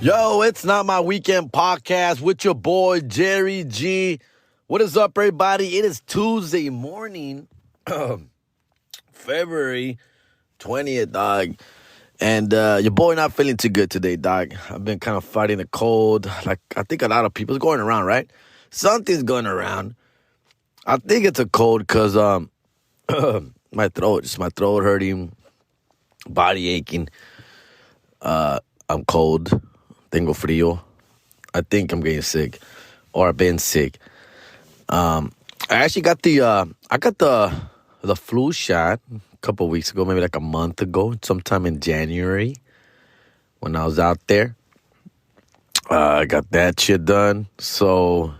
Yo, it's not my weekend podcast with your boy Jerry G. What is up, everybody? It is Tuesday morning, February 20th, dog. And your boy not feeling too good today, dog. I've been kind of fighting the cold. Like, I think a lot of people's going around, right? Something's going around. I think it's a cold because my throat hurting, body aching. I'm cold. Tengo frío. I think I'm getting sick, or I've been sick. I actually got the flu shot a couple weeks ago, maybe like a month ago, sometime in January when I was out there. I got that shit done. So,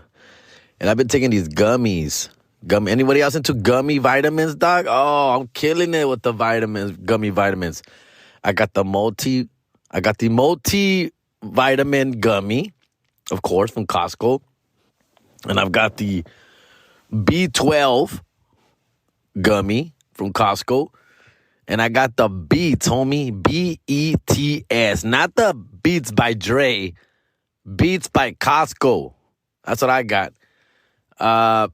and I've been taking these gummies. Anybody else into gummy vitamins, dog? Oh, I'm killing it with the gummy vitamins. I got the multi-vitamin gummy, of course, from Costco. And I've got the B12 gummy from Costco. And I got the Beets, homie. Beets. Not the Beats by Dre. Beets by Costco. That's what I got. Yeah.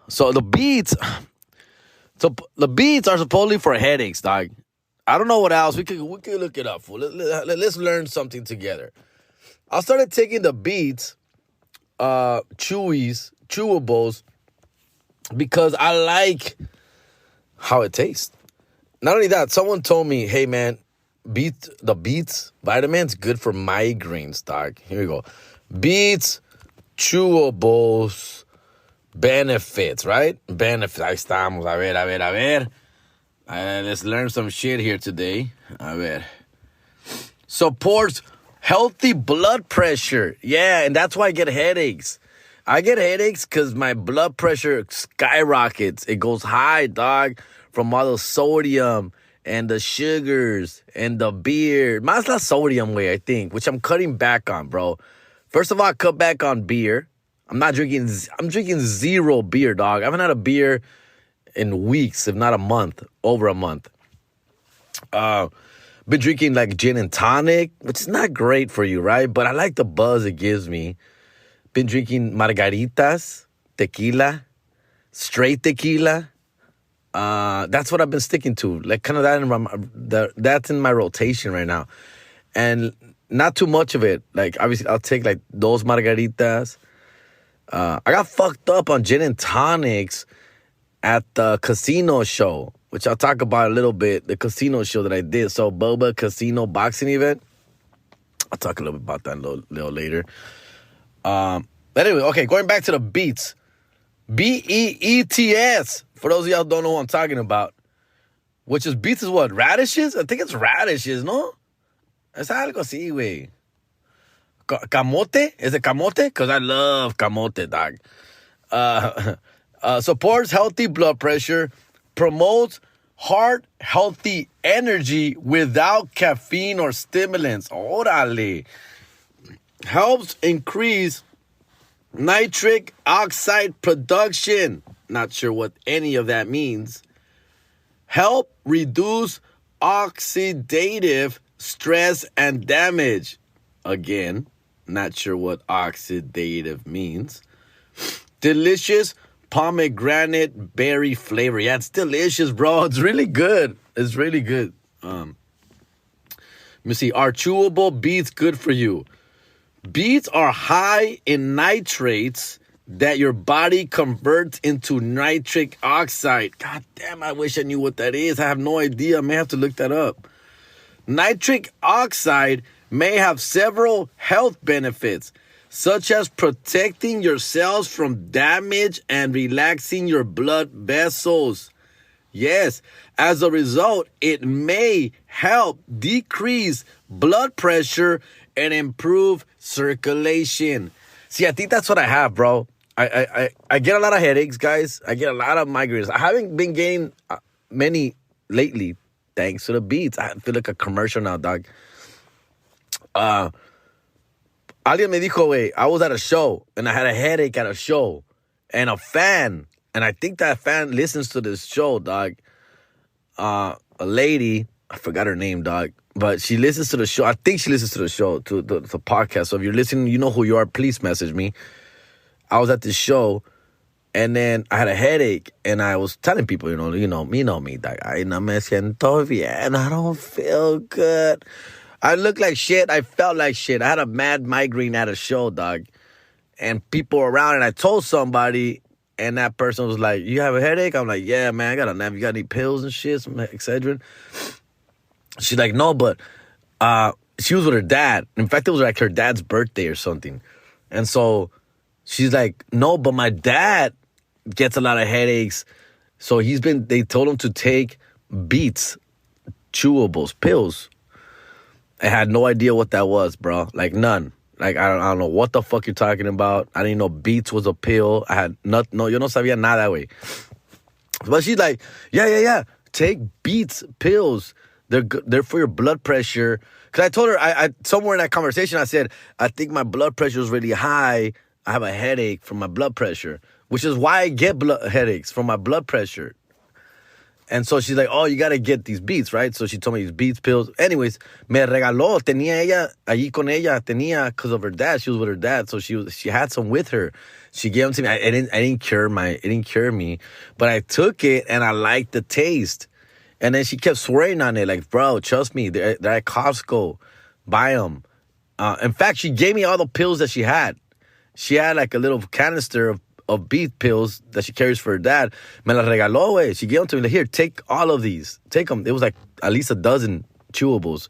So the Beets are supposedly for headaches, dog. I don't know what else. We could look it up, fool. Let's learn something together. I started taking the Beets, chewables, because I like how it tastes. Not only that, someone told me, hey, man, the Beets vitamins good for migraines, dog. Here we go. Beets, chewables, benefits, right? Benefits. Ahí estamos. A ver. Let's learn some shit here today. A ver. Supports healthy blood pressure. Yeah, and that's why I get headaches. I get headaches because my blood pressure skyrockets. It goes high, dog, from all the sodium and the sugars and the beer. Mine's not sodium way, I think, which I'm cutting back on, bro. First of all, I cut back on beer. I'm drinking zero beer, dog. I haven't had a beer in weeks, if not a month, over a month. Been drinking like gin and tonic, which is not great for you, right? But I like the buzz it gives me. Been drinking margaritas, tequila, straight tequila. That's what I've been sticking to. Like kind of that's in my rotation right now. And not too much of it. Like obviously I'll take like those margaritas. I got fucked up on gin and tonics at the casino show, which I'll talk about a little bit, the casino show that I did. So, Boba Casino boxing event. I'll talk a little bit about that a little later. But anyway, okay, going back to the Beets. Beets. For those of y'all who don't know what I'm talking about. Which is, Beets is what? Radishes? I think it's radishes, no? Es algo así, güey. Camote? Is it camote? Because I love camote, dog. Supports healthy blood pressure, promotes heart-healthy energy without caffeine or stimulants. Órale. Helps increase nitric oxide production. Not sure what any of that means. Help reduce oxidative stress and damage. Again, not sure what oxidative means. Delicious pomegranate berry flavor. Yeah, it's delicious, bro. It's really good. Let me see. Are chewable beets good for you? Beets are high in nitrates that your body converts into nitric oxide. God damn, I wish I knew what that is. I have no idea. I may have to look that up. Nitric oxide may have several health benefits, such as protecting your cells from damage and relaxing your blood vessels. Yes, as a result, it may help decrease blood pressure and improve circulation. See, I think that's what I have, bro. I get a lot of headaches, guys. I get a lot of migraines. I haven't been getting many lately, thanks to the Beets. I feel like a commercial now, dog. Alguien me dijo, güey, I was at a show, and I had a headache at a show, and a fan, and I think that fan listens to this show, dog. A lady I forgot her name, dog. But she listens to the show. I think she listens to the show, to the podcast. So if you're listening, you know who you are. Please message me. I was at this show, and then I had a headache, and I was telling people, you know me, dog. Ay, no me siento bien. I don't feel good. I look like shit. I felt like shit. I had a mad migraine at a show, dog. And people were around, and I told somebody, and that person was like, you have a headache? I'm like, yeah, man, I got a nap. You got any pills and shit, some Excedrin? She's like, no, but she was with her dad. In fact, it was like her dad's birthday or something. And so she's like, no, but my dad gets a lot of headaches. So they told him to take Beets, chewables, pills. I had no idea what that was, bro. Like, none. Like, I don't know what the fuck you're talking about. I didn't know Beets was a pill. I had yo no sabía nada that way. But she's like, yeah. Take Beets pills. They're for your blood pressure. Because I told her, I somewhere in that conversation, I said, I think my blood pressure is really high. I have a headache from my blood pressure, which is why I get headaches from my blood pressure. And so she's like, oh, you got to get these Beets, right? So she told me these Beets pills. Anyways, me regaló. Tenía ella, allí con ella, tenía, because of her dad. She was with her dad. So she had some with her. She gave them to me. It didn't cure me. But I took it, and I liked the taste. And then she kept swearing on it. Like, bro, trust me. They're at Costco. Buy them. In fact, she gave me all the pills that she had. She had like a little canister of Beet pills that she carries for her dad. Me la regaló, güey. She gave them to me. Like, here, take all of these. Take them. It was like at least a dozen chewables.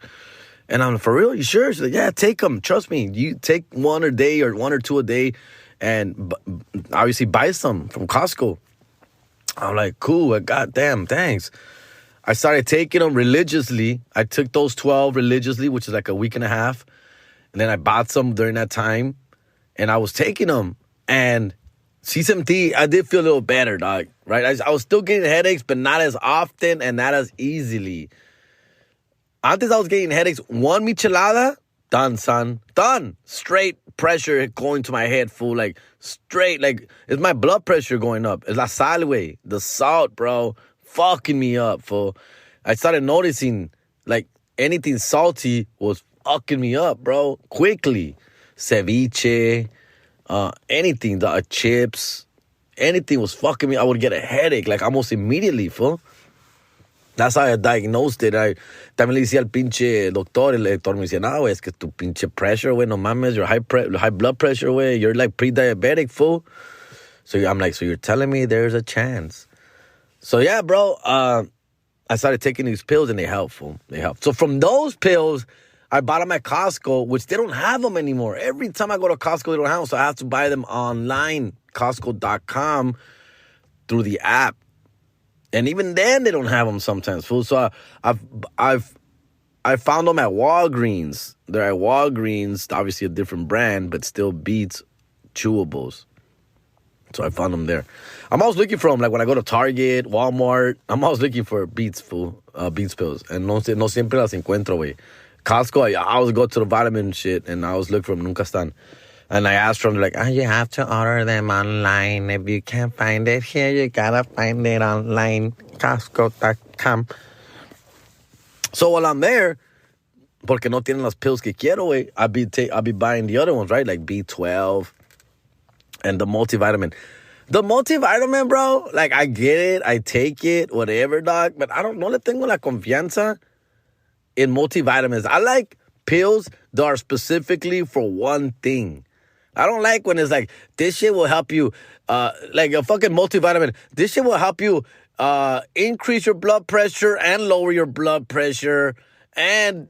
And I'm like, for real? You sure? She's like, yeah, take them. Trust me. You take one a day or one or two a day, and obviously buy some from Costco. I'm like, cool. Goddamn, thanks. I started taking them religiously. I took those 12 religiously, which is like a week and a half. And then I bought some during that time. And I was taking them. And CSMT, I did feel a little better, dog. Right? I was still getting headaches, but not as often and not as easily. Antes I was getting headaches. One michelada, done, son. Done. Straight pressure going to my head, fool. Like, straight. Like, it's my blood pressure going up. It's la sal, güey. The salt, bro. Fucking me up, fool. I started noticing, like, anything salty was fucking me up, bro. Quickly. Ceviche, anything, the chips, anything was fucking me. I would get a headache, like, almost immediately, fool. That's how I diagnosed it. I también le decía al pinche doctor, el doctor me decía, no, güey, es que tu pinche pressure, güey, no mames, your high blood pressure, güey, you're like pre-diabetic, fool. So I'm like, so you're telling me there's a chance? So yeah, bro, I started taking these pills, and they help, fool. They help. So from those pills, I bought them at Costco, which they don't have them anymore. Every time I go to Costco, they don't have them, so I have to buy them online, Costco.com, through the app. And even then, they don't have them sometimes, fool. So I found them at Walgreens. They're at Walgreens, obviously a different brand, but still Beets chewables. So I found them there. I'm always looking for them. Like when I go to Target, Walmart, I'm always looking for Beets, fool, Beets pills. And no siempre las encuentro, güey. Costco, I always go to the vitamin shit, and I always look for them. Nunca están. And I asked them, they're like, you have to order them online. If you can't find it here, you gotta find it online. Costco.com. So while I'm there, porque no tienen las pills que quiero, güey, I'll be buying the other ones, right? Like B12 and the multivitamin. The multivitamin, bro, like, I get it. I take it, whatever, dog. But I don't know, le tengo la confianza in multivitamins. I like pills that are specifically for one thing. I don't like when it's like, this shit will help you, like a fucking multivitamin. This shit will help you increase your blood pressure and lower your blood pressure and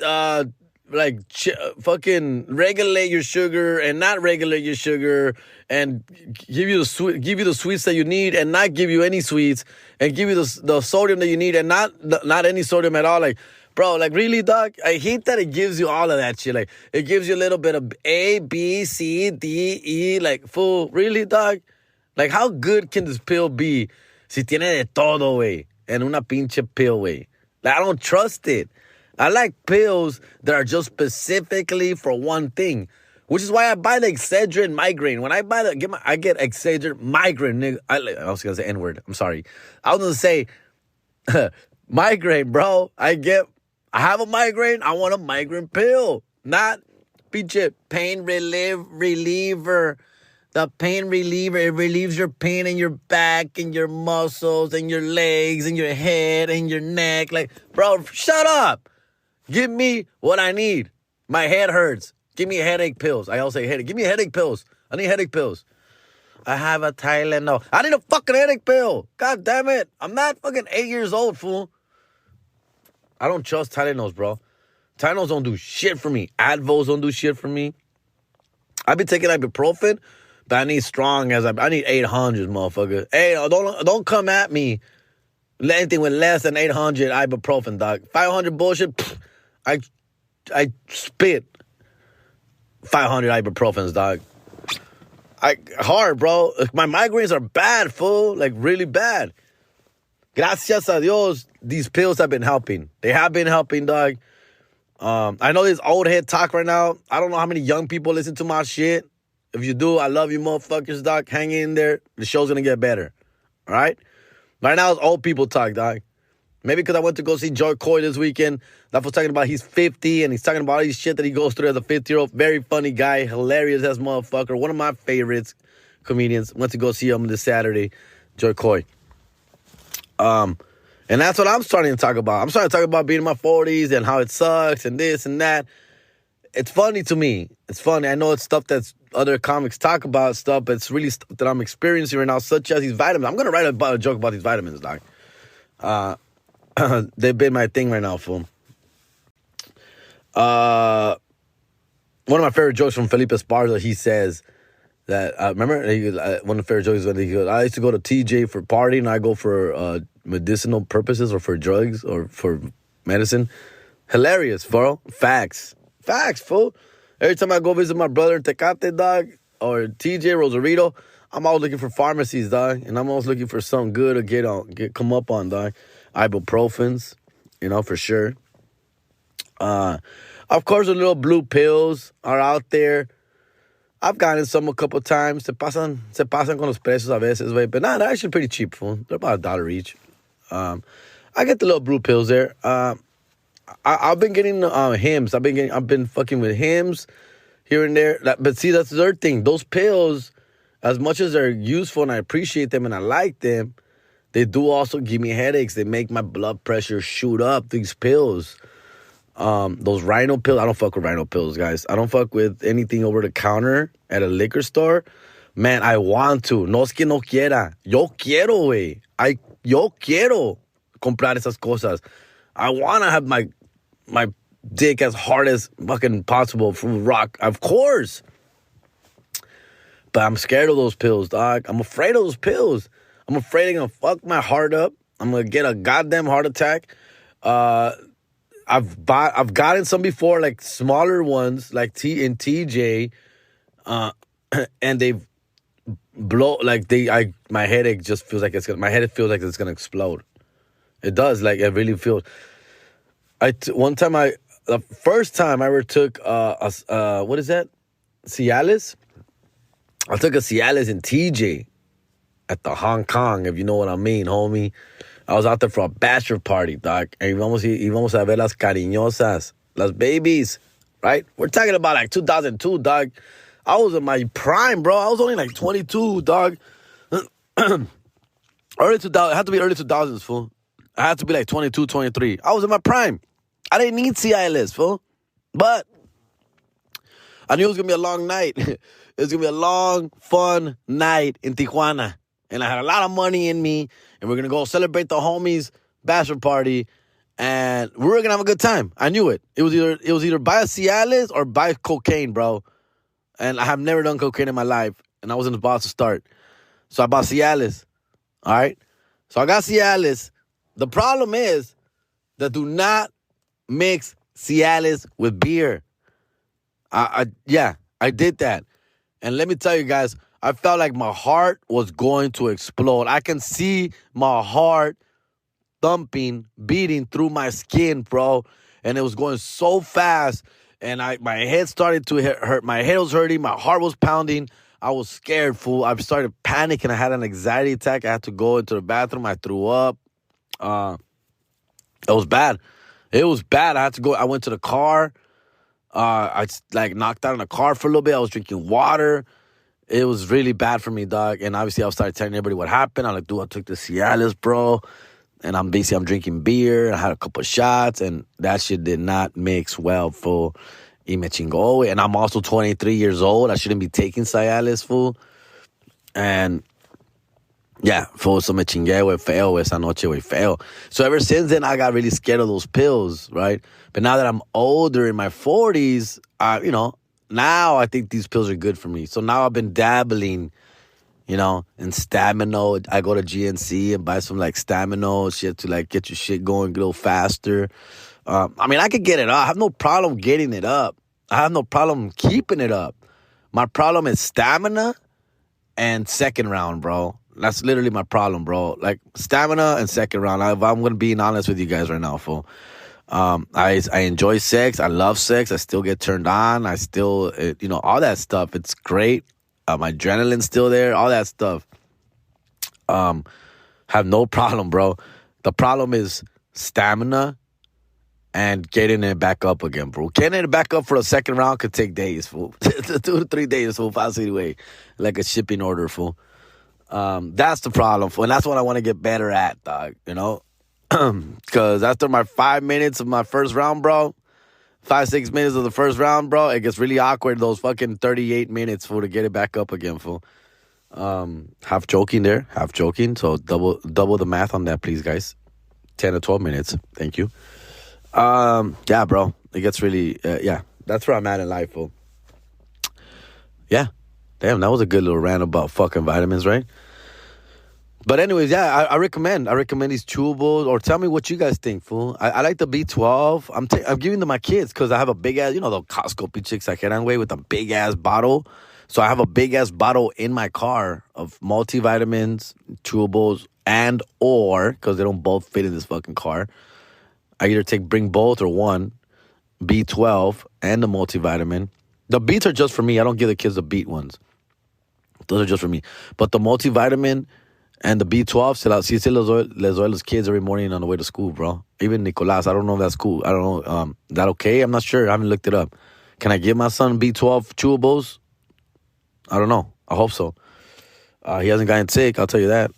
fucking regulate your sugar and not regulate your sugar and give you the sweets that you need and not give you any sweets and give you the sodium that you need and not any sodium at all. Like, bro, like, really, dog? I hate that it gives you all of that shit. Like, it gives you a little bit of A, B, C, D, E. Like, fool, really, dog? Like, how good can this pill be si tiene de todo, güey, en una pinche pill, güey? Like, I don't trust it. I like pills that are just specifically for one thing, which is why I buy the Excedrin migraine. When I I get Excedrin migraine, nigga. I was going to say N-word. I'm sorry. I was going to say migraine, bro. I get I have a migraine. I want a migraine pill, not pinche pain reliever. The pain reliever, it relieves your pain in your back and your muscles and your legs and your head and your neck. Like, bro, shut up. Give me what I need. My head hurts. Give me headache pills. I always say headache. Give me headache pills. I need headache pills. I have a Tylenol. I need a fucking headache pill. God damn it. I'm not fucking 8 years old, fool. I don't trust Tylenols, bro. Tylenols don't do shit for me. Advils don't do shit for me. I've been taking ibuprofen. But I need strong I need 800, motherfucker. Hey, don't come at me. Anything with less than 800 ibuprofen, dog. 500 bullshit. Pff, I spit 500 ibuprofens, dog. Hard, bro. My migraines are bad, fool. Like really bad. Gracias a Dios, these pills have been helping. They have been helping, dog. I know this old head talk right now. I don't know how many young people listen to my shit. If you do, I love you motherfuckers, dog. Hang in there. The show's going to get better. All right? Right now, it's old people talk, dog. Maybe because I went to go see Joy Coy this weekend. That was talking about he's 50, and he's talking about all these shit that he goes through as a 50-year-old. Very funny guy. Hilarious ass motherfucker. One of my favorites comedians. Went to go see him this Saturday. Joy Coy. And that's what I'm starting to talk about. I'm starting to talk about being in my 40s and how it sucks and this and that. It's funny to me. It's funny. I know it's stuff that's other comics talk about stuff, but it's really stuff that I'm experiencing right now, such as these vitamins. I'm going to write a joke about these vitamins, dog. They've been my thing right now, fool. One of my favorite jokes from Felipe Esparza, he says that, remember, one of the favorite jokes is when he goes, I used to go to TJ for party, and I go for medicinal purposes or for drugs or for medicine. Hilarious, fool. Facts, fool. Every time I go visit my brother in Tecate, dog, or TJ, Rosarito, I'm always looking for pharmacies, dog, and I'm always looking for something good to come up on, dog. Ibuprofens, for sure. Of course, the little blue pills are out there. I've gotten some a couple times. Se pasan con los precios a veces, güey. But nah, they're actually pretty cheap, fool. They're about $1 each. I get the little blue pills there. I've been getting Hims. I've been fucking with Hims here and there. But see, that's the third thing. Those pills, as much as they're useful and I appreciate them and I like them, they do also give me headaches. They make my blood pressure shoot up. These pills, those Rhino pills. I don't fuck with Rhino pills, guys. I don't fuck with anything over the counter at a liquor store. Man, I want to. No es que no quiera. Yo quiero, güey. Yo quiero comprar esas cosas. I want to have my dick as hard as fucking possible from rock, of course. But I'm scared of those pills, dog. I'm afraid of those pills. I'm afraid they're going to fuck my heart up. I'm going to get a goddamn heart attack. I've gotten some before, like smaller ones, like in TJ, and they've my headache just feels like my head feels like it's gonna explode. It does, like it really feels. The first time I ever took what is that? Cialis. I took a Cialis in TJ at the Hong Kong, if you know what I mean, homie. I was out there for a bachelor party, dog. And íbamos a ver las cariñosas, las babies, right? We're talking about like 2002, dog. I was in my prime, bro. I was only like 22, dog. Early 2000, it had to be early 2000s, fool. I had to be like 22, 23. I was in my prime. I didn't need Cialis, fool. But I knew it was going to be a long night. It was going to be a long, fun night in Tijuana. And I had a lot of money in me. And we're going to go celebrate the homies' bachelor party. And we were going to have a good time. I knew it. It was either buy a Cialis or buy cocaine, bro. And I have never done cocaine in my life. And I wasn't about to start. So I bought Cialis. All right? So I got Cialis. The problem is that do not mix Cialis with beer. I did that. And let me tell you guys, I felt like my heart was going to explode. I can see my heart thumping, beating through my skin, bro. And it was going so fast. And my head started to hurt. My head was hurting. My heart was pounding. I was scared, fool. I started panicking. I had an anxiety attack. I had to go into the bathroom. I threw up. It was bad. It was bad. I had to go. I went to the car. I knocked out in the car for a little bit. I was drinking water. It was really bad for me, dog. And obviously, I started telling everybody what happened. I'm like, dude, I took the Cialis, bro. And I'm drinking beer. I had a couple of shots, and that shit did not mix well, fool. Y me chingó. And I'm also 23 years old. I shouldn't be taking Cialis, fool. And yeah, fool, so me chingué, güey, feo, esa noche, güey, feo. So ever since then, I got really scared of those pills, right? But now that I'm older in my 40s, now I think these pills are good for me. So now I've been dabbling, in Stamino. I go to GNC and buy some, like, Stamino shit to, like, get your shit going a little faster. I could get it up. I have no problem getting it up. I have no problem keeping it up. My problem is stamina and second round, bro. That's literally my problem, bro. Like, stamina and second round. I'm going to be honest with you guys right now, fool. I enjoy sex. I love sex. I still get turned on. I still, all that stuff. It's great. My adrenaline's still there. All that stuff. Have no problem, bro. The problem is stamina and getting it back up again, bro. Getting it back up for a second round could take days, fool. 2 to 3 days, fool. Fácil, way. Like a shipping order, fool. That's the problem, and that's what I want to get better at, dog, because after my 5 minutes of my first round, bro, 5-6 minutes of the first round, bro, it gets really awkward those fucking 38 minutes, fool, to get it back up again, fool. Half joking, so double the math on that, please, guys. 10 to 12 minutes, thank you. Yeah, bro, it gets really, that's where I'm at in life, fool. Yeah. Damn, that was a good little rant about fucking vitamins, right? But anyways, yeah, I recommend these chewables, or tell me what you guys think, fool. I like the B12. I'm giving them to my kids because I have a big ass, the Costco pinche exageran way with a big ass bottle. So I have a big ass bottle in my car of multivitamins, chewables, and or, because they don't both fit in this fucking car, I either bring both or one, B12 and the multivitamin. The Beets are just for me. I don't give the kids the Beet ones. Those are just for me. But the multivitamin and the B12, sí se les doy los kids every morning on the way to school, bro. Even Nicolas, I don't know if that's cool. I don't know. Is that okay? I'm not sure. I haven't looked it up. Can I give my son B12 chewables? I don't know. I hope so. He hasn't gotten sick, I'll tell you that.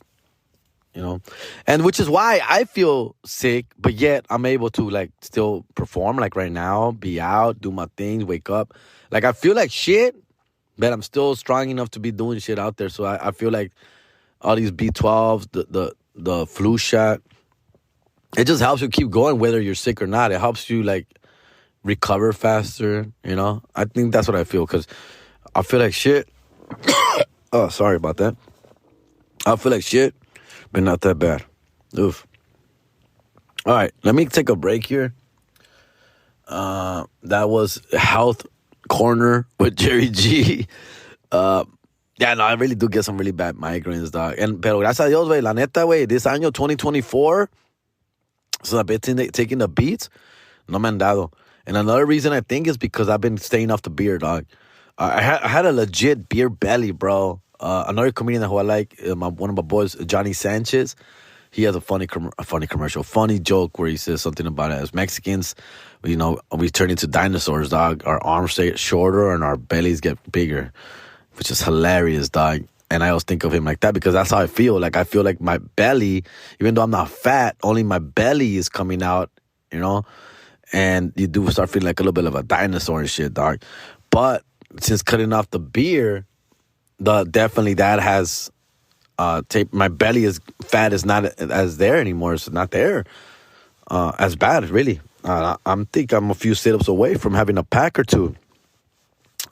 And which is why I feel sick, but yet I'm able to, like, still perform, like, right now, be out, do my things, wake up. Like, I feel like shit, but I'm still strong enough to be doing shit out there. So I feel like all these B12s, the flu shot, it just helps you keep going whether you're sick or not. It helps you, like, recover faster, I think that's what I feel, because I feel like shit. Oh, sorry about that. I feel like shit, but not that bad. Oof. All right, let me take a break here. That was Health Corner with Jerry G. I really do get some really bad migraines, dog. Pero gracias a Dios, güey, la neta, güey, this año 2024, so I've been taking the Beets, no me han dado. And another reason I think is because I've been staying off the beer, dog. I had a legit beer belly, bro. Another comedian who I like, one of my boys, Johnny Sanchez, he has a funny commercial, funny joke where he says something about it. As Mexicans, we turn into dinosaurs, dog. Our arms stay shorter and our bellies get bigger, which is hilarious, dog. And I always think of him like that because that's how I feel. Like, I feel like my belly, even though I'm not fat, only my belly is coming out, and you do start feeling like a little bit of a dinosaur and shit, dog. But since cutting off the beer, definitely that has my belly is fat is not as there anymore. It's not there as bad, really. I think I'm a few sit-ups away from having a pack or two.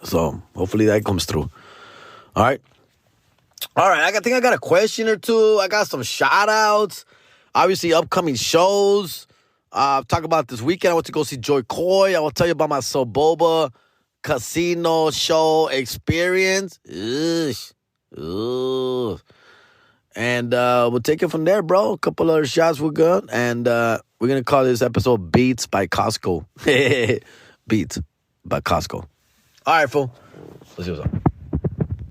So hopefully that comes through. All right. I think I got a question or two. I got some shout-outs. Obviously, upcoming shows. Talk about this weekend. I went to go see Joy Coy. I will tell you about my Soboba casino show experience. Ugh. And we'll take it from there, bro. A couple other shots we're good. And we're going to call this episode Beets by Costco. Beets by Costco. All right, fool. Let's see what's up.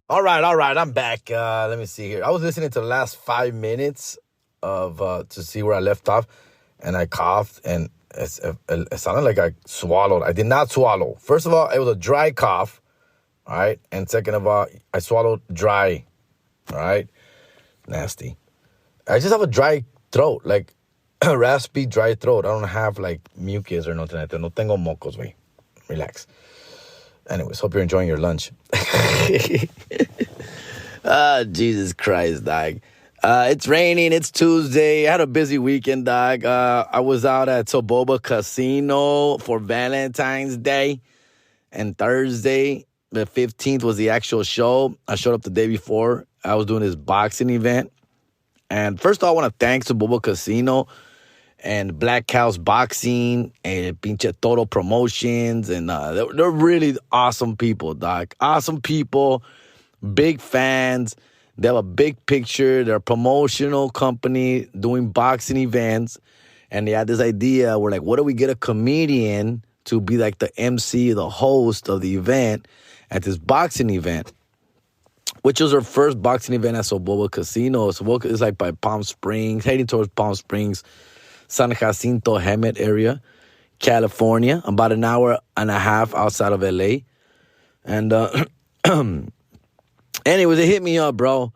All right. I'm back. Let me see here. I was listening to the last 5 minutes of to see where I left off. And I coughed. And It sounded like I swallowed. I did not swallow. First of all, it was a dry cough. All right. And second of all, I swallowed dry. All right. Nasty. I just have a dry throat, like a raspy, dry throat. I don't have like mucus or nothing like that. No tengo mocos, güey. Relax. Anyways, hope you're enjoying your lunch. Jesus Christ, dog. It's raining. It's Tuesday. I had a busy weekend, dog. I was out at Soboba Casino for Valentine's Day. And Thursday, the 15th, was the actual show. I showed up the day before. I was doing this boxing event. And first of all, I want to thank Soboba Casino and Black Cows Boxing and Pinche Toro Promotions. And they're really awesome people, dog. Awesome people. Big fans. They have a big picture. They're a promotional company doing boxing events. And they had this idea. We're like, what if we get a comedian to be like the MC, the host of the event at this boxing event? Which was our first boxing event at Soboba Casino. Soboba is like by Palm Springs, heading towards Palm Springs, San Jacinto, Hemet area, California. About an hour and a half outside of LA. And anyways, they hit me up, bro.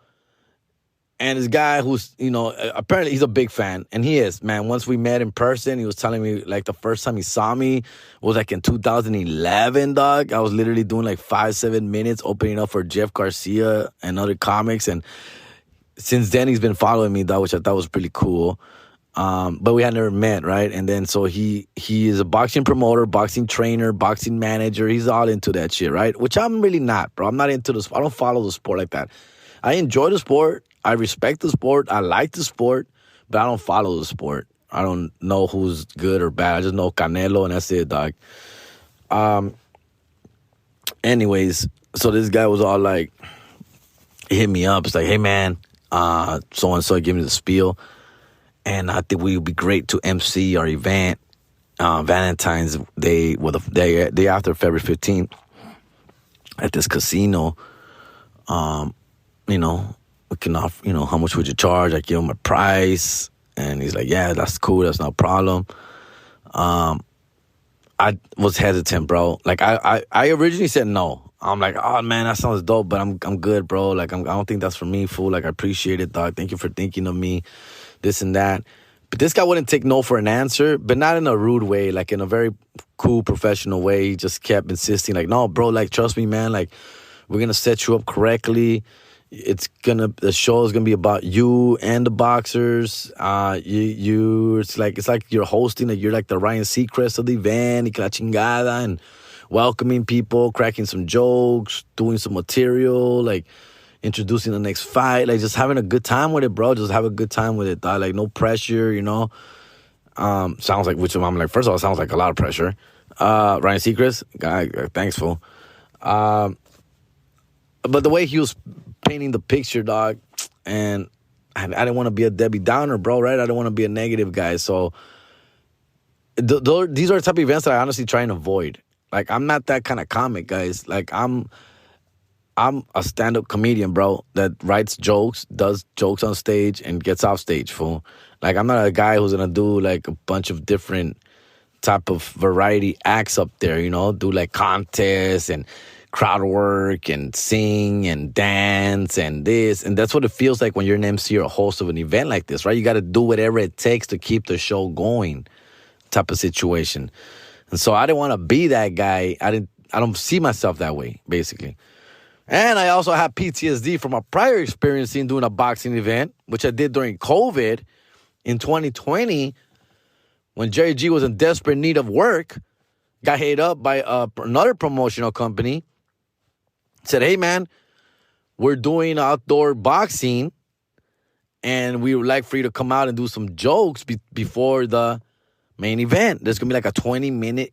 And this guy who's, apparently he's a big fan. And he is, man. Once we met in person, he was telling me, like, the first time he saw me was, like, in 2011, dog. I was literally doing, like, 5-7 minutes opening up for Jeff Garcia and other comics. And since then, he's been following me, dog, which I thought was pretty cool. But we had never met, right? And then so he is a boxing promoter, boxing trainer, boxing manager. He's all into that shit, right? Which I'm really not, bro. I'm not into the sport. I don't follow the sport like that. I enjoy the sport. I respect the sport. I like the sport, but I don't follow the sport. I don't know who's good or bad. I just know Canelo, and that's it, dog. Anyways, so this guy was all like, he hit me up. It's like, hey, man, so-and-so give me the spiel. And I think we would be great to MC our event, Valentine's Day, well, the day after February 15th at this casino. We can offer, how much would you charge? I give him a price. And he's like, yeah, that's cool. That's no problem. I was hesitant, bro. Like, I originally said no. I'm like, oh, man, that sounds dope, but I'm good, bro. Like, I don't think that's for me, fool. Like, I appreciate it, dog. Thank you for thinking of me, this and that. But this guy wouldn't take no for an answer, but not in a rude way, like in a very cool, professional way. He just kept insisting, like, no, bro, like, trust me, man. Like, we're going to set you up correctly. The show is gonna be about you and the boxers. It's like you're hosting. You're like the Ryan Seacrest of the event. Y que la chingada, and welcoming people, cracking some jokes, doing some material, like introducing the next fight, like just having a good time with it, bro. Just have a good time with it, dog. Like no pressure, Sounds like, which I'm like, first of all, it sounds like a lot of pressure. Ryan Seacrest, guy, thanks, fool. But the way he was painting the picture, dog, and I didn't want to be a Debbie Downer, bro, right? I don't want to be a negative guy. So these are the type of events that I honestly try and avoid. Like, I'm not that kind of comic, guys. Like, I'm a stand-up comedian, bro, that writes jokes, does jokes on stage, and gets off stage, fool. Like, I'm not a guy who's going to do, like, a bunch of different type of variety acts up there, do, like, contests and crowd work and sing and dance and this. And that's what it feels like when you're an MC or a host of an event like this, right? You got to do whatever it takes to keep the show going type of situation. And so I didn't want to be that guy. I don't see myself that way, basically. And I also have PTSD from a prior experience in doing a boxing event, which I did during COVID in 2020 when Jerry G was in desperate need of work, got hit up by another promotional company. Said, hey, man, we're doing outdoor boxing, and we would like for you to come out and do some jokes before the main event. There's going to be like a 20-minute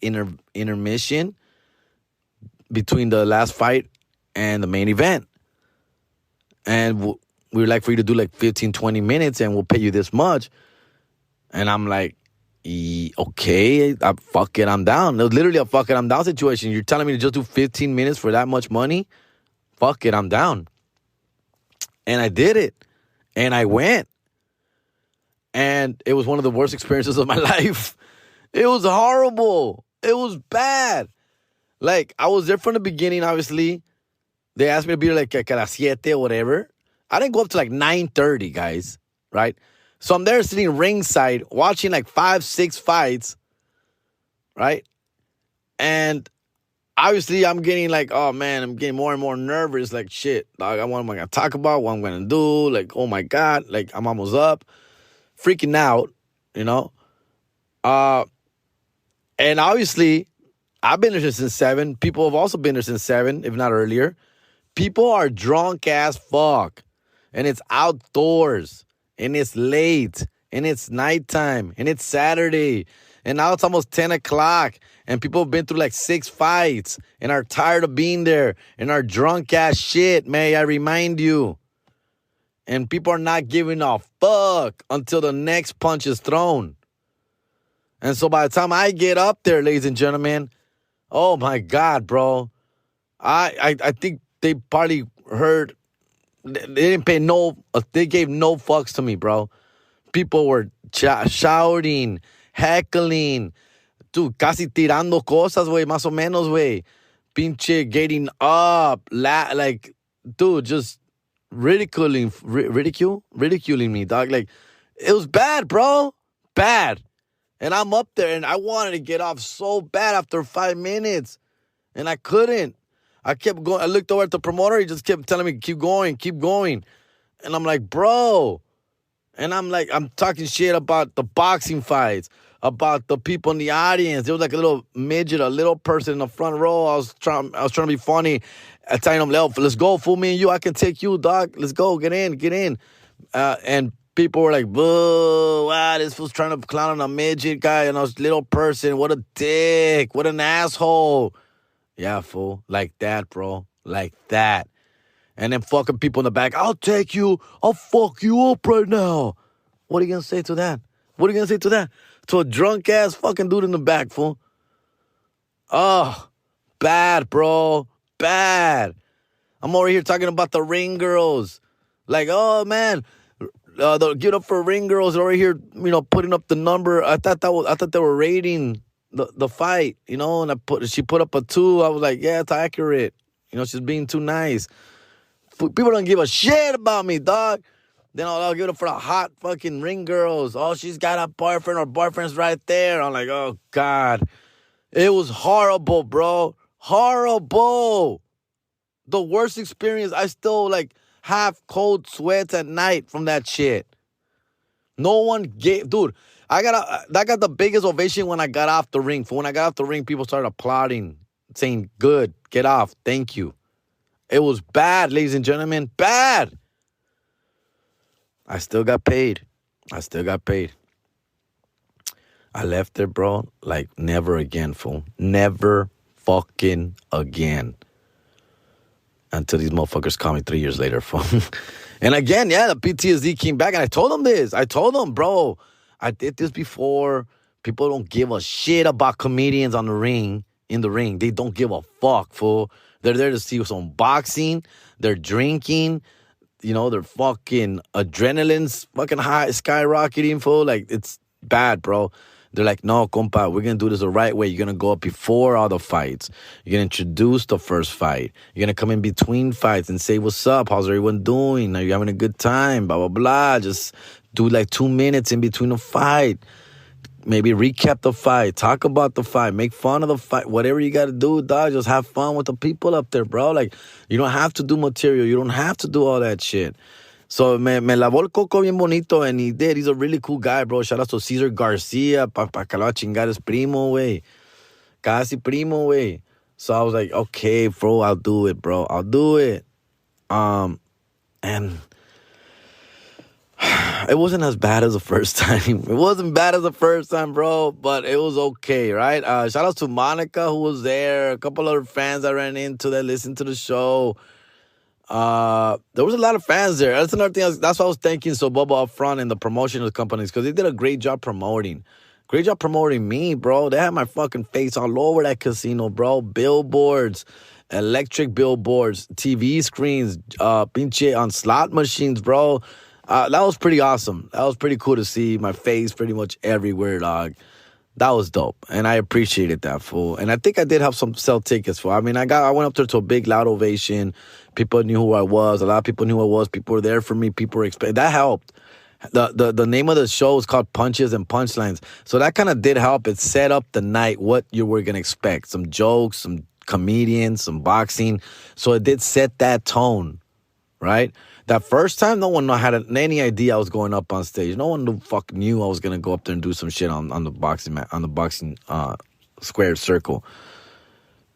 intermission between the last fight and the main event. And we would like for you to do like 15, 20 minutes, and we'll pay you this much. And I'm like, okay, fuck it, I'm down. It was literally a fuck it, I'm down situation. You're telling me to just do 15 minutes for that much money? Fuck it, I'm down. And I did it. And I went. And it was one of the worst experiences of my life. It was horrible. It was bad. Like, I was there from the beginning, obviously. They asked me to be there like a las 7 or whatever. I didn't go up to like 9:30, guys, right? So I'm there sitting ringside watching like 5, 6 fights, right? And obviously I'm getting like, oh man, I'm getting more and more nervous. Like, shit, dog, what am I going to talk about? What I'm going to do? Like, oh my God, like I'm almost up. Freaking out, you know? And obviously, I've been there since 7. People have also been there since 7, if not earlier. People are drunk as fuck. And it's outdoors. And it's late. And it's nighttime. And it's Saturday. And now it's almost 10 o'clock. And people have been through like 6 fights. And are tired of being there. And are drunk as shit, may I remind you. And people are not giving a fuck until the next punch is thrown. And so by the time I get up there, ladies and gentlemen, oh my God, bro. I think they probably heard, they didn't pay no, they gave no fucks to me, bro. People were shouting, heckling, dude, casi tirando cosas, güey, más o menos, güey. Pinche getting up, like, dude, just ridiculing me, dog. Like, it was bad, bro. Bad. And I'm up there, and I wanted to get off so bad after 5 minutes. And I couldn't. I kept going. I looked over at the promoter. He just kept telling me, keep going, keep going. And I'm like, bro. And I'm like, I'm talking shit about the boxing fights, about the people in the audience. There was like a little midget, a little person in the front row. I was trying to be funny. I telling him, let's go, fool, me and you. I can take you, dog. Let's go, get in. And people were like, boo, wow, this fool's trying to clown on a midget guy and a little person. What a dick. What an asshole. Yeah, fool. Like that, bro. Like that. And then fucking people in the back, I'll take you. I'll fuck you up right now. What are you going to say to that? What are you going to say to that? To a drunk-ass fucking dude in the back, fool. Oh, bad, bro. Bad. I'm over here talking about the ring girls. Like, oh, man. Give it up for ring girls over here, you know, putting up the number. I thought they were rating the fight, you know, and she put up a 2. I was like, yeah, it's accurate. You know, she's being too nice. People don't give a shit about me, dog. Then I'll give it up for the hot fucking ring girls. Oh, she's got a boyfriend or boyfriend's right there. I'm like, oh, God. It was horrible, bro. Horrible. The worst experience. I still, like, have cold sweats at night from that shit. No one gave... Dude, I got the biggest ovation when I got off the ring. When I got off the ring, people started applauding, saying, good, get off, thank you. It was bad, ladies and gentlemen, bad. I still got paid. I left there, bro, like never again, fool. Never fucking again. Until these motherfuckers call me 3 years later, fool. And again, yeah, the PTSD came back, and I told them this. I told them, bro, I did this before. People don't give a shit about comedians in the ring. They don't give a fuck, fool. They're there to see some boxing. They're drinking. You know, their fucking adrenaline's fucking high, skyrocketing, fool. Like, it's bad, bro. They're like, no, compa, we're going to do this the right way. You're going to go up before all the fights. You're going to introduce the first fight. You're going to come in between fights and say, what's up? How's everyone doing? Are you having a good time? Blah, blah, blah. Just do like 2 minutes in between the fight. Maybe recap the fight. Talk about the fight. Make fun of the fight. Whatever you got to do, dog. Just have fun with the people up there, bro. Like, you don't have to do material. You don't have to do all that shit. So, me lavó el coco bien bonito, and he did. He's a really cool guy, bro. Shout out to Cesar Garcia, pa que lo va a chingar es primo, güey. Casi primo, güey. So I was like, okay, bro, I'll do it, bro. I'll do it. And it wasn't as bad as the first time. It wasn't bad as the first time, bro, but it was okay, right? Shout out to Monica, who was there. A couple other fans I ran into that listened to the show. There was a lot of fans there. That's another thing. That's why I was thanking Soboba up front and the promotional companies, because they did a great job promoting. Great job promoting me, bro. They had my fucking face all over that casino, bro. Billboards, electric billboards, TV screens, pinche on slot machines, bro. That was pretty awesome. That was pretty cool to see my face pretty much everywhere, dog. That was dope, and I appreciated that, fool. And I think I did have some sell tickets, fool. I mean, I went up there to a big loud ovation. People knew who I was. A lot of people knew who I was. People were there for me. People were that helped. The name of the show is called Punches and Punchlines, so that kind of did help. It set up the night, what you were gonna expect, some jokes, some comedians, some boxing. So it did set that tone, right? That first time, no one had any idea I was going up on stage. No one knew I was gonna go up there and do some shit on the boxing mat, on the boxing square circle.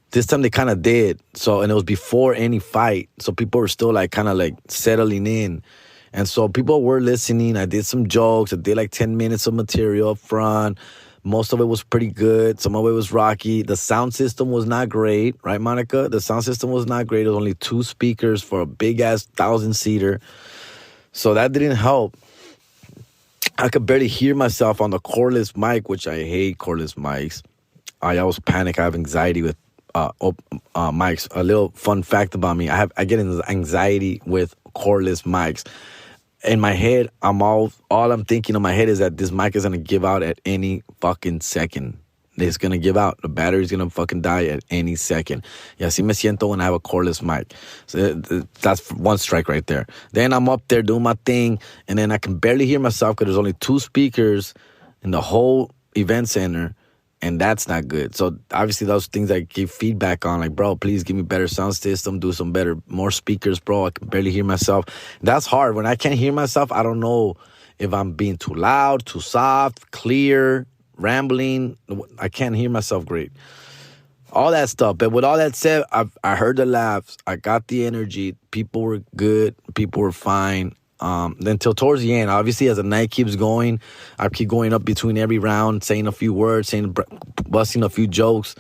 This time they kind of did. So, and it was before any fight, so people were still like kind of like settling in, and so people were listening. I did some jokes. I did like 10 minutes of material up front. Most of it was pretty good. Some of it was rocky. The sound system was not great, right, Monica? The sound system was not great. It was only 2 speakers for a big-ass 1,000-seater. So that didn't help. I could barely hear myself on the cordless mic, which I hate cordless mics. I always panic. I have anxiety with mics. A little fun fact about me, I get anxiety with cordless mics. In my head, all I'm thinking in my head is that this mic is going to give out at any fucking second. It's going to give out. The battery's going to fucking die at any second. Y así me siento when I have a cordless mic. So that's one strike right there. Then I'm up there doing my thing, and then I can barely hear myself because there's only 2 speakers in the whole event center. And that's not good. So obviously those things I give feedback on, like, bro, please give me better sound system, do some better, more speakers, bro. I can barely hear myself. That's hard. When I can't hear myself, I don't know if I'm being too loud, too soft, clear, rambling. I can't hear myself great. All that stuff. But with all that said, I heard the laughs. I got the energy. People were good. People were fine. Then till towards the end, obviously, as the night keeps going, I keep going up between every round, saying a few words, busting a few jokes.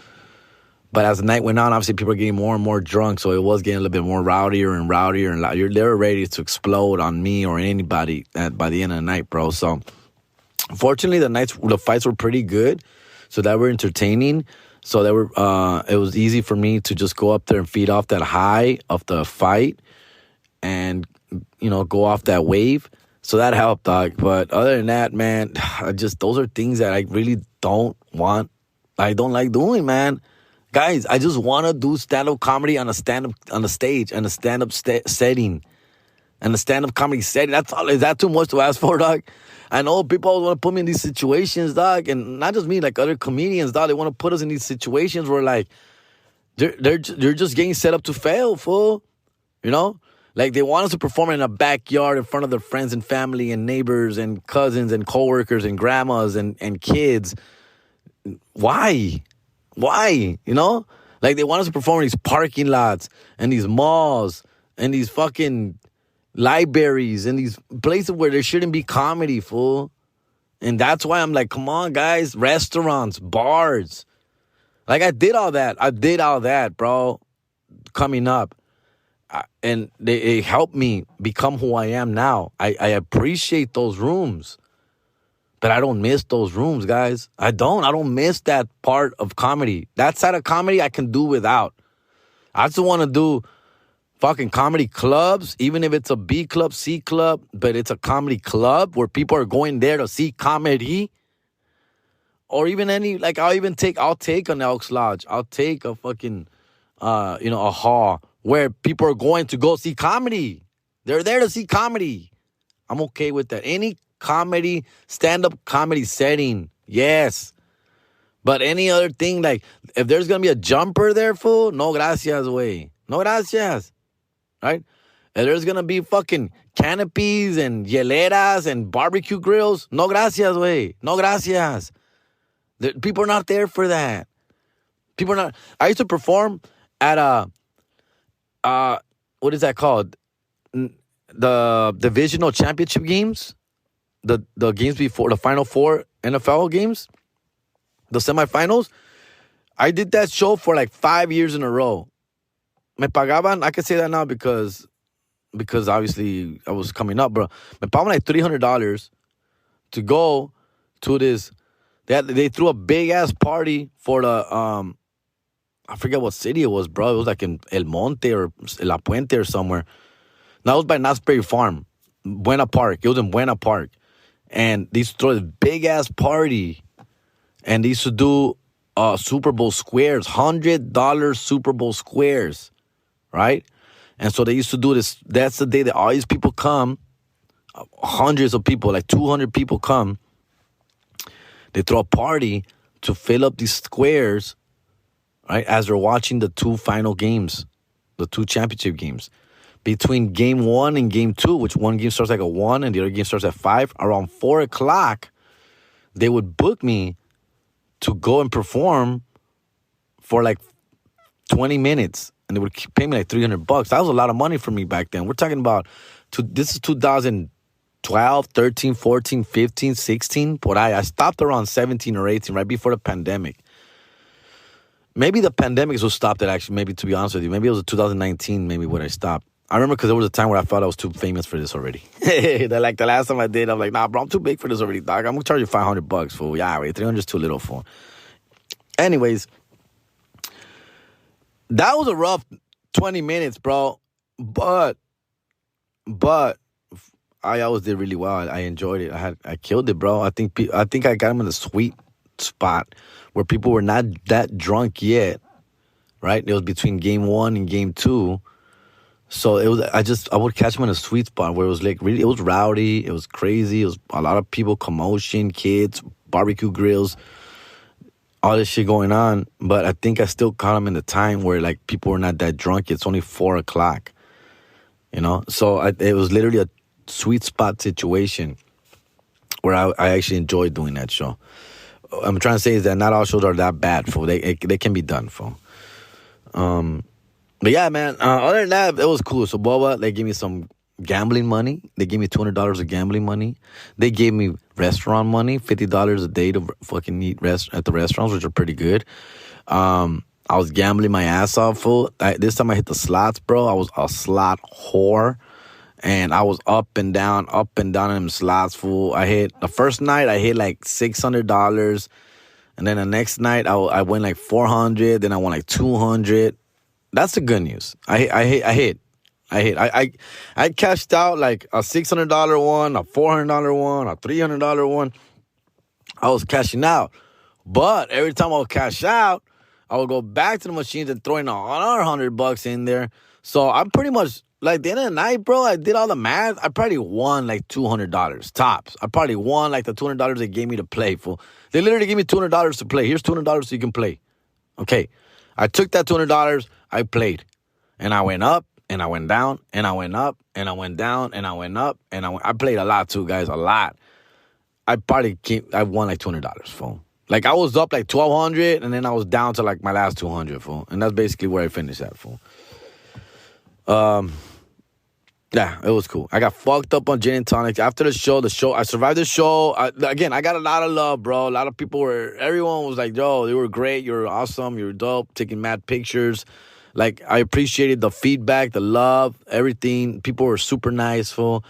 But as the night went on, obviously, people were getting more and more drunk, so it was getting a little bit more rowdier and rowdier and louder. They were ready to explode on me or anybody by the end of the night, bro. So, fortunately, the fights were pretty good, so that were entertaining. So it was easy for me to just go up there and feed off that high of the fight and, go off that wave. So that helped, dog. But other than that, man, those are things that I really don't like doing, man. Guys, I just want to do stand-up comedy on a stage, and a stand-up setting. And a stand-up comedy setting. That's all. Is that too much to ask for, dog? I know people always want to put me in these situations, dog. And not just me, like other comedians, dog. They want to put us in these situations where, like, they're just getting set up to fail, fool. Like, they want us to perform in a backyard in front of their friends and family and neighbors and cousins and coworkers and grandmas and kids. Why? Like, they want us to perform in these parking lots and these malls and these fucking libraries and these places where there shouldn't be comedy, fool. And that's why I'm like, come on, guys. Restaurants, bars. Like, I did all that, bro, coming up. And it helped me become who I am now. I appreciate those rooms. But I don't miss those rooms, guys. I don't miss that part of comedy. That side of comedy I can do without. I just want to do fucking comedy clubs, even if it's a B club, C club, but it's a comedy club where people are going there to see comedy. Or even I'll take an Elks Lodge. I'll take a fucking, a hall where people are going to go see comedy. They're there to see comedy. I'm okay with that. Any comedy, stand-up comedy setting, yes. But any other thing, like, if there's going to be a jumper there, fool, no gracias, way. No gracias. Right? If there's going to be fucking canopies and hieleras and barbecue grills, no gracias, way. No gracias. People are not there for that. People are not. I used to perform at what is that called? The divisional championship games, the games before the Final Four NFL games, the semifinals. I did that show for like 5 years in a row. Me pagaban, I can say that now because obviously I was coming up, bro. Me pagaban like $300 to go to this. They threw a big ass party for the I forget what city it was, bro. It was like in El Monte or La Puente or somewhere. That was by Knott's Berry Farm, Buena Park. It was in Buena Park. And they threw this big-ass party. And they used to do Super Bowl squares, $100 Super Bowl squares, right? And so they used to do this. That's the day that all these people come, hundreds of people, like 200 people come. They throw a party to fill up these squares, right? As they're watching the two final games, the two championship games. Between game 1 and game 2, which one game starts like at 1 and the other game starts at 5, around 4 o'clock, they would book me to go and perform for like 20 minutes. And they would pay me like $300. That was a lot of money for me back then. We're talking about, this is 2012, 13, 14, 15, 16. Por ahí. I stopped around 17 or 18, right before the pandemic. Maybe the pandemic is what stopped it, actually, maybe, to be honest with you. Maybe it was 2019, maybe, when I stopped. I remember because there was a time where I felt I was too famous for this already. Like the last time I did, I'm like, nah, bro, I'm too big for this already, dog. I'm going to charge you $500, fool. Yeah, wait, 300 is too little, fool. Anyways, that was a rough 20 minutes, bro. But I always did really well. I enjoyed it. I killed it, bro. I think I got him in the sweet spot where people were not that drunk yet, right? It was between game 1 and game 2. So it was. I would catch them in a sweet spot where it was like really. It was rowdy. It was crazy. It was a lot of people, commotion, kids, barbecue grills, all this shit going on. But I think I still caught them in the time where like people were not that drunk. It's only 4 o'clock, you know. So it was literally a sweet spot situation where I actually enjoyed doing that show. I'm trying to say is that not all shows are that bad, fool. They can be done, fool. But yeah, man, other than that, it was cool. So Boba, they gave me some gambling money. They gave me $200 of gambling money. They gave me restaurant money, $50 a day to fucking eat at the restaurants, which are pretty good. I was gambling my ass off, fool. This time I hit the slots, bro. I was a slot whore. And I was up and down in them slots, fool. The first night, I hit like $600. And then the next night, I went like $400. Then I won like $200. That's the good news. I hit. I cashed out like a $600 one, a $400 one, a $300 one. I was cashing out. But every time I would cash out, I would go back to the machines and throw in another $100 in there. So I'm pretty much, like, at the end of the night, bro, I did all the math. I probably won like $200 tops. I probably won like the $200 they gave me to play, fool. They literally gave me $200 to play. Here's $200 so you can play. Okay. I took that $200, I played. And I went up, and I went down, and I went up, and I went down, and I went up, and I played a lot too, guys, a lot. I won like $200, fool. Like, I was up like $1,200, and then I was down to like my last $200, fool. And that's basically where I finished at, fool. Yeah, it was cool. I got fucked up on gin and tonics. After the show, I survived the show. Again, I got a lot of love, bro. A lot of people everyone was like, yo, you were great. You were awesome. You were dope. Taking mad pictures. Like, I appreciated the feedback, the love, everything. People were super nice, fool.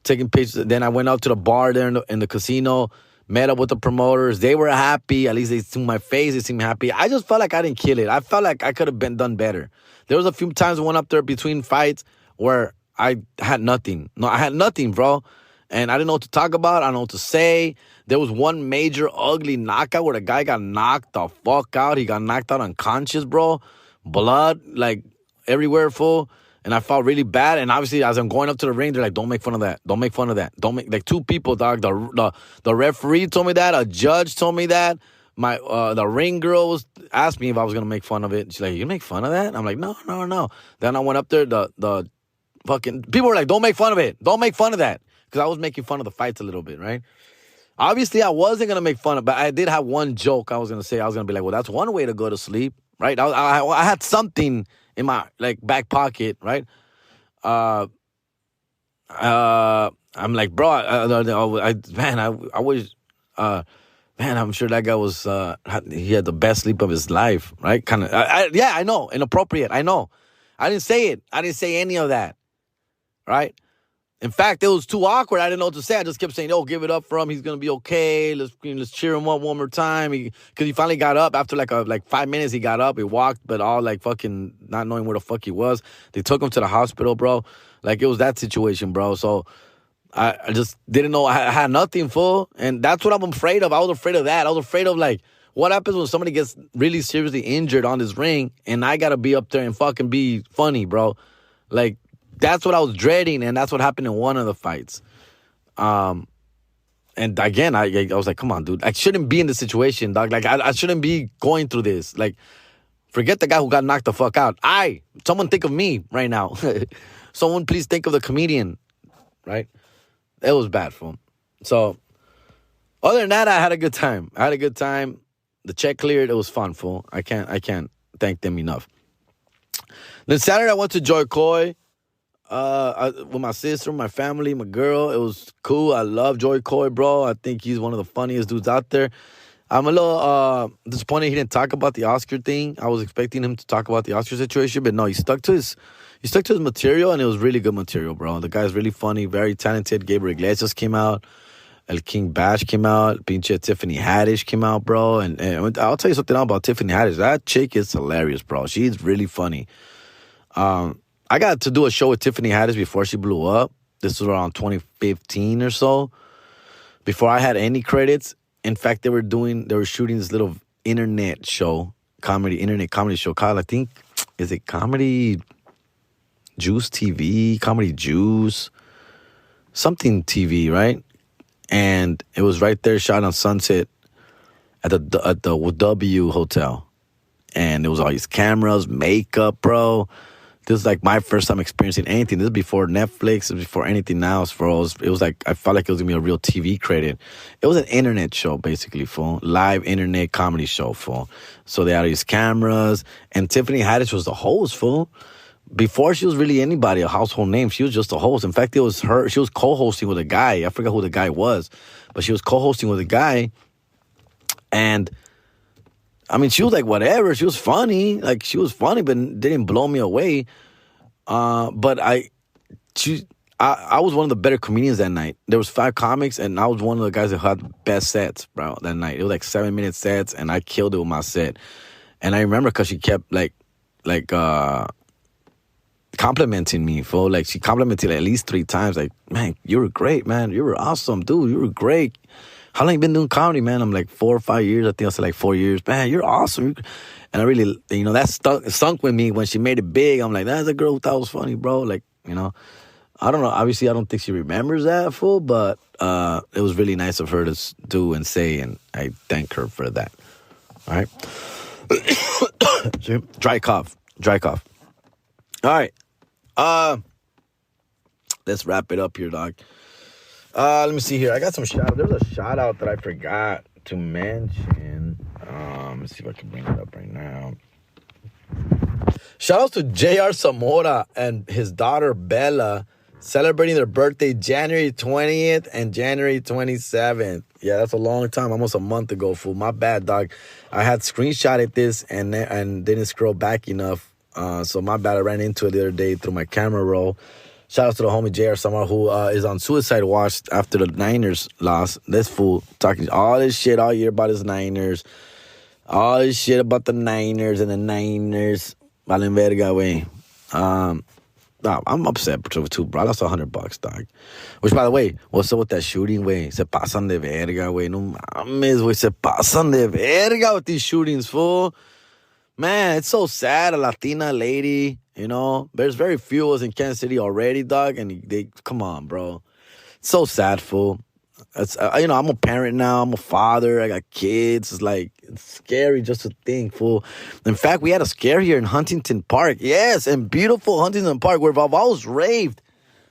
Taking pictures. Then I went out to the bar there in the casino, met up with the promoters. They were happy. At least they seen my face. They seemed happy. I just felt like I didn't kill it. I felt like I could have done better. There was a few times I went up there between fights where I had nothing. No, I had nothing, bro. And I didn't know what to talk about. I don't know what to say. There was one major ugly knockout where the guy got knocked the fuck out. He got knocked out unconscious, bro. Blood, like, everywhere, full. And I felt really bad. And obviously, as I'm going up to the ring, they're like, don't make fun of that. Don't make fun of that. Like, two people, dog. The referee told me that. A judge told me that. The ring girl asked me if I was going to make fun of it. She's like, you make fun of that? I'm like, no. Then I went up there. The fucking people were like, don't make fun of it. Don't make fun of that. Because I was making fun of the fights a little bit, right? Obviously, I wasn't going to make fun of it, but I did have one joke I was going to say. I was going to be like, well, that's one way to go to sleep, right? I had something in my, like, back pocket, right? I'm like, bro, I wish, man, I'm sure that guy was, he had the best sleep of his life, right? Kind of, yeah, I know, inappropriate, I know. I didn't say it. I didn't say any of that. Right? In fact, it was too awkward. I didn't know what to say. I just kept saying, "Oh, give it up for him. He's gonna be okay. Let's cheer him up one more time." Because he finally got up after like 5 minutes. He got up. He walked, but all like fucking not knowing where the fuck he was. They took him to the hospital, bro. Like, it was that situation, bro. So I just didn't know. I had nothing, fool. And that's what I'm afraid of. I was afraid of that. I was afraid of, like, what happens when somebody gets really seriously injured on this ring and I got to be up there and fucking be funny, bro. Like, that's what I was dreading, and that's what happened in one of the fights. And again, I was like, come on, dude. I shouldn't be in this situation, dog. Like, I shouldn't be going through this. Like, forget the guy who got knocked the fuck out. Someone think of me right now. Someone please think of the comedian, right? It was bad for him. So, other than that, I had a good time. The check cleared. It was fun, fool. I can't thank them enough. Then Saturday, I went to Joy Coy with my sister, my family, my girl. It was cool. I love Joy Coy, bro. I think he's one of the funniest dudes out there. I'm a little disappointed he didn't talk about the Oscar thing. I was expecting him to talk about the Oscar situation, but no, he stuck to his material, and it was really good material, bro. The guy's really funny, very talented. Gabriel Iglesias came out. El King Bash came out. Pinche Tiffany Haddish came out, bro. And I'll tell you something about Tiffany Haddish. That chick is hilarious, bro. She's really funny. I got to do a show with Tiffany Haddish before she blew up. This was around 2015 or so. Before I had any credits. In fact, they were shooting this little internet comedy show called, I think, is it Comedy Juice TV? Comedy Juice? Something TV, right? And it was right there, shot on Sunset at the W Hotel. And there was all these cameras, makeup, bro. This is like my first time experiencing anything. This is before Netflix, before anything else, bro. It was like, I felt like it was going to be a real TV credit. It was an internet show, basically, fool. Live internet comedy show, fool. So they had these cameras. And Tiffany Haddish was the host, fool. Before she was really anybody, a household name, she was just a host. In fact, it was her. She was co-hosting with a guy. I forgot who the guy was. But she was co-hosting with a guy. And I mean, she was like, whatever. She was funny. Like, she was funny, but didn't blow me away. But I was one of the better comedians that night. There was 5 comics, and I was one of the guys that had the best sets, bro, that night. It was like 7-minute sets, and I killed it with my set. And I remember because she kept, like, complimenting me, fool. Like, she complimented at least 3 times. Like, man, you were great, man. You were awesome, dude. You were great. How long you been doing comedy, man? I'm like 4 or 5 years. I think I said like 4 years. Man, you're awesome. And I really, that stunk with me when she made it big. I'm like, that's a girl who thought it was funny, bro. Like, I don't know. Obviously, I don't think she remembers that, fool. But it was really nice of her to do and say, and I thank her for that. All right. Dry cough. All right. Let's wrap it up here, dog. Let me see here. I got some shout out. There's a shout out that I forgot to mention. Let me see if I can bring it up right now. Shout out to J.R. Zamora and his daughter Bella celebrating their birthday January 20th and January 27th. Yeah, that's a long time. Almost a month ago, fool. My bad, dog. I had screenshotted this and didn't scroll back enough. So my bad. I ran into it the other day through my camera roll. Shout out to the homie J.R. Samar, who is on suicide watch after the Niners loss. This fool talking all this shit all year about his Niners. All this shit about the Niners and the Niners. Valen verga, wey. I'm upset too, bro. I lost $100, dog. Which, by the way, what's up with that shooting, wey? Se pasan de verga, wey. No mames, wey. Se pasan de verga with these shootings, fool. Man, it's so sad. A Latina lady, There's very few of us in Kansas City already, dog. And they, come on, bro. It's so sad, fool. It's, I'm a parent now. I'm a father. I got kids. It's scary just to think, fool. In fact, we had a scare here in Huntington Park. Yes, in beautiful Huntington Park, where I've always raved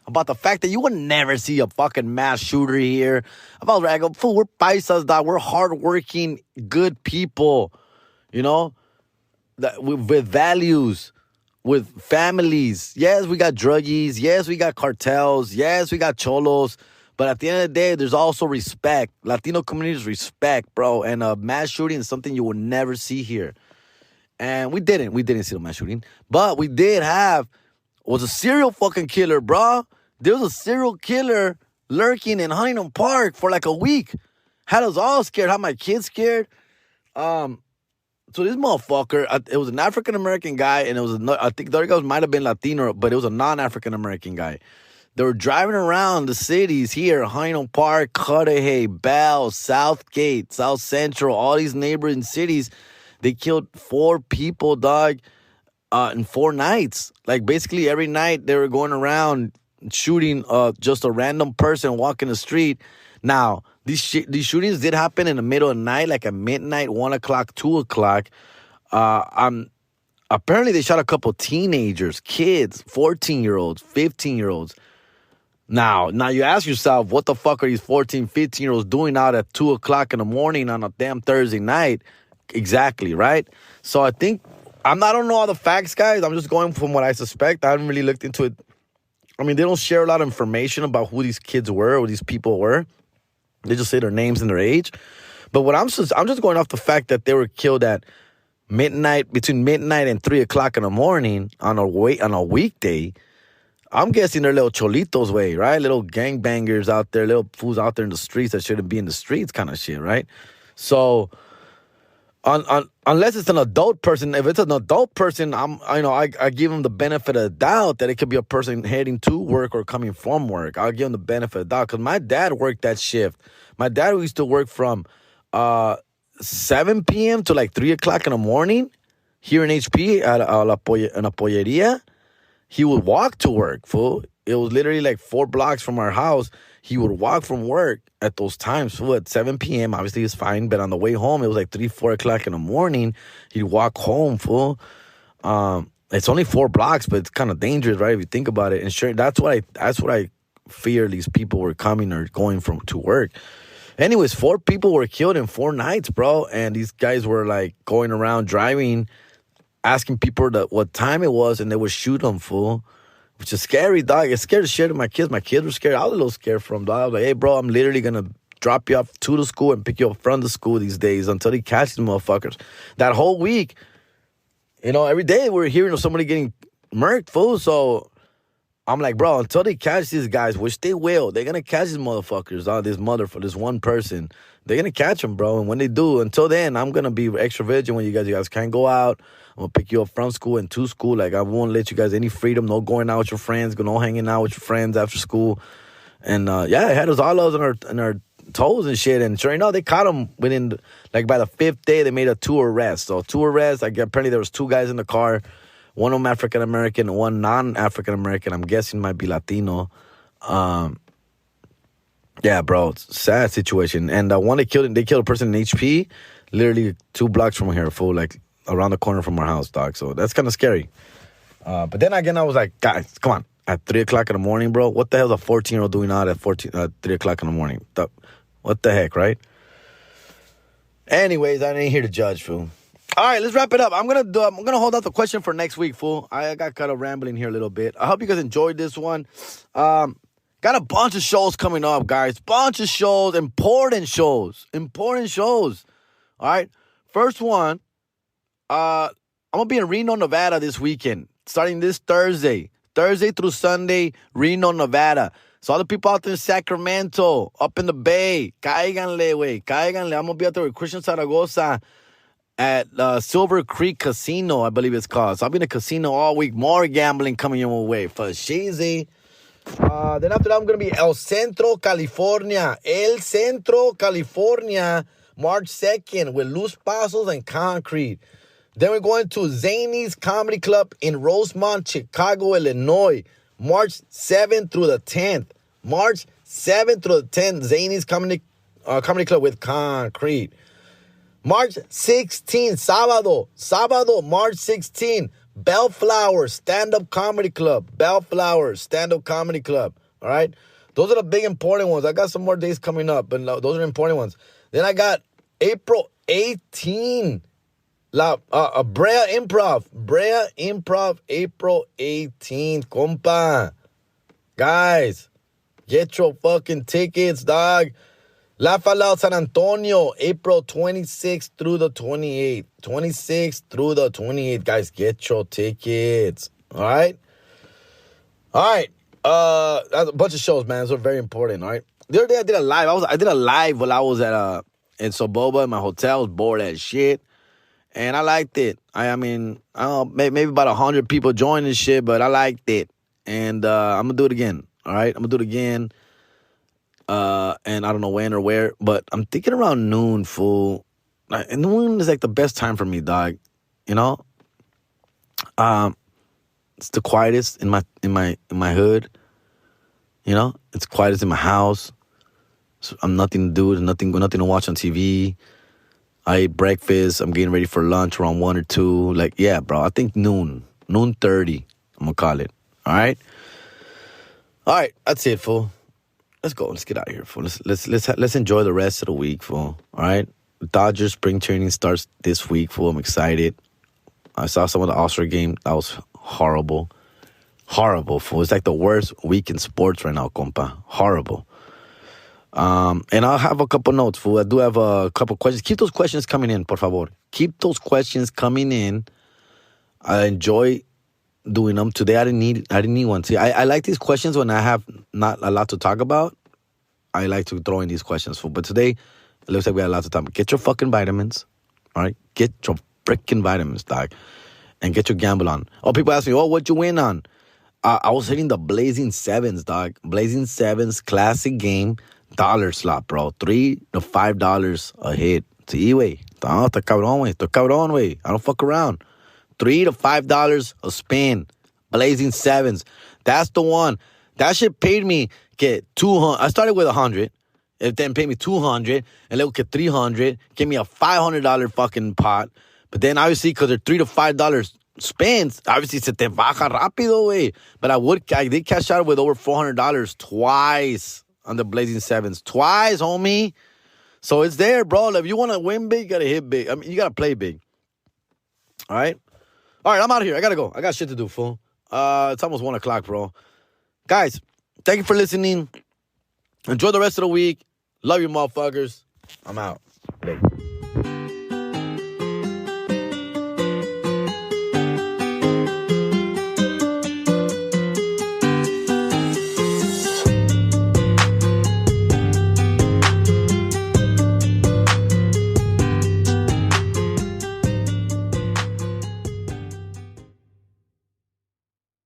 about the fact that you would never see a fucking mass shooter here. I go, fool, we're paisas, dog. We're hardworking, good people, that with values, with families. Yes, we got druggies. Yes, we got cartels. Yes, we got cholos. But at the end of the day, there's also respect. Latino communities respect, bro. And a mass shooting is something you will never see here. And we didn't see the mass shooting. But we did was a serial fucking killer, bro. There was a serial killer lurking in Huntington Park for like a week. Had us all scared. Had my kids scared. So this motherfucker, it was an African-American guy, and I think the other guy might have been Latino, but it was a non-African-American guy. They were driving around the cities here, Highland Park, Cudahy, Bell, Southgate, South Central, all these neighboring cities. They killed 4 people, dog, in 4 nights. Like, basically every night they were going around shooting just a random person walking the street. Now, these shootings did happen in the middle of the night, like at midnight, 1 o'clock, 2 o'clock. Apparently they shot a couple teenagers, kids, 14-year-olds, 15-year-olds. Now you ask yourself, what the fuck are these 14, 15-year-olds doing out at 2 o'clock in the morning on a damn Thursday night? Exactly, right? So I think, I don't know all the facts, guys. I'm just going from what I suspect. I haven't really looked into it. I mean, they don't share a lot of information about who these kids were or these people were. They just say their names and their age. But what I'm just going off the fact that they were killed at midnight, between midnight and 3 o'clock in the morning on a weekday. I'm guessing they're little cholitos way, right? Little gangbangers out there, little fools out there in the streets that shouldn't be in the streets kind of shit, right? So, unless it's an adult person, if it's an adult person, I give them the benefit of the doubt that it could be a person heading to work or coming from work. I'll give them the benefit of the doubt because my dad worked that shift. My dad used to work from 7 p.m. to like 3 o'clock in the morning here in HP at a polleria. He would walk to work, fool. It was literally like 4 blocks from our house. He would walk from work at those times, fool, at 7 p.m. Obviously, it's fine, but on the way home, it was like 3, 4 o'clock in the morning. He'd walk home, fool. It's only 4 blocks, but it's kind of dangerous, right? If you think about it. And sure, that's what I fear these people were coming or going from to work. Anyways, 4 people were killed in 4 nights, bro. And these guys were like going around driving, asking people what time it was, and they would shoot them, fool. Which is scary, dog. It scared the shit out of my kids. My kids were scared. I was a little scared from them, dog. I was like, hey, bro, I'm literally going to drop you off to the school and pick you up from the school these days until they catch these motherfuckers. That whole week, every day we're hearing of somebody getting murked, fool. So I'm like, bro, until they catch these guys, which they will, they're going to catch these motherfuckers, dog, this one person. They're going to catch them, bro. And when they do, until then, I'm going to be extra vigilant when you guys can't go out. I'm going to pick you up from school and to school. Like, I won't let you guys any freedom. No going out with your friends. No hanging out with your friends after school. And, it had us all on our toes and shit. And sure enough, they caught them within, like, by the 5th day, they made a 2 arrests. So 2 arrests. Apparently there was 2 guys in the car. One of them African-American, one non-African-American. I'm guessing might be Latino. Yeah, bro, it's a sad situation. And one they killed a person in HP, literally 2 blocks from here, fool, like around the corner from our house, dog. So that's kind of scary. But then again, I was like, guys, come on. At 3 o'clock in the morning, bro, what the hell is a 14-year-old doing out at 3 o'clock in the morning? What the heck, right? Anyways, I ain't here to judge, fool. All right, let's wrap it up. I'm gonna hold out the question for next week, fool. I got kind of rambling here a little bit. I hope you guys enjoyed this one. Got a bunch of shows coming up, guys. Bunch of shows, important shows. All right. First one, I'm gonna be in Reno, Nevada this weekend, starting this Thursday through Sunday, Reno, Nevada. So all the people out there in Sacramento, up in the Bay, cáiganle, güey, cáiganle. I'm gonna be out there with Christian Zaragoza at Silver Creek Casino, I believe it's called. So I'll be in a casino all week. More gambling coming your way for cheesy. Then after that, I'm going to be El Centro, California, March 2nd with Luz Pasos and Concrete. Then we're going to Zany's Comedy Club in Rosemont, Chicago, Illinois, March 7th through the 10th. Zany's Comedy Club with Concrete. March 16th, sábado, March 16th, Bellflower Stand-Up Comedy Club. All right? Those are the big important ones. I got some more days coming up, but those are important ones. Then I got April 18th, Brea Improv, April 18th, compa. Guys, get your fucking tickets, dog. La Falao San Antonio, April 26th through the 28th. Guys, get your tickets. All right? That's a bunch of shows, man. Those are very important, all right? The other day I did a live. I did a live while I was at in Soboba in my hotel. I was bored as shit. And I liked it. I mean, I don't know, maybe about 100 people joined this shit, but I liked it. And I'm going to do it again. All right, I'm gonna do it again. And I don't know when or where, but I'm thinking around noon, fool. And noon is like the best time for me, dog. You know, it's the quietest in my hood. You know, it's quietest in my house. So I'm nothing to do. There's nothing to watch on TV. I ate breakfast. I'm getting ready for lunch around 1 or 2. Like, yeah, bro. I think noon 30. I'm gonna call it. All right. All right. That's it, fool. Let's go. Let's get out of here, fool. Let's enjoy the rest of the week, fool. All right. The Dodgers spring training starts this week, fool. I'm excited. I saw some of the All-Star game. That was horrible. Horrible, fool. It's like the worst week in sports right now, compa. Horrible. And I'll have a couple notes, fool. I do have a couple questions. Keep those questions coming in, por favor. Keep those questions coming in. I enjoy doing them. Today I didn't need one. See, I like these questions when I have not a lot to talk about. I like to throw in these questions, fool. But today, it looks like we have a lot to talk about. Get your fucking vitamins. All right? Get your freaking vitamins, dog. And get your gamble on. Oh, people ask me, oh, what'd you win on? I was hitting the Blazing Sevens, dog. Blazing Sevens classic game dollar slot, bro. $3 to $5 a hit. Sí, güey. No, está cabrón, güey. Está cabrón, güey. I don't fuck around. $3 to $5 a spin. Blazing Sevens. That's the one. That shit paid me get 200. I started with 100. It then paid me 200. And luego get 300. Give me a $500 fucking pot. But then obviously, because they're $3 to $5 spins, obviously se te baja rápido, güey. But I did cash out with over $400 twice on the Blazing Sevens. Twice, homie. So it's there, bro. If you want to win big, you got to hit big. I mean, you got to play big. All right? All right, I'm out of here. I got to go. I got shit to do, fool. It's almost 1 o'clock, bro. Guys, thank you for listening. Enjoy the rest of the week. Love you, motherfuckers. I'm out.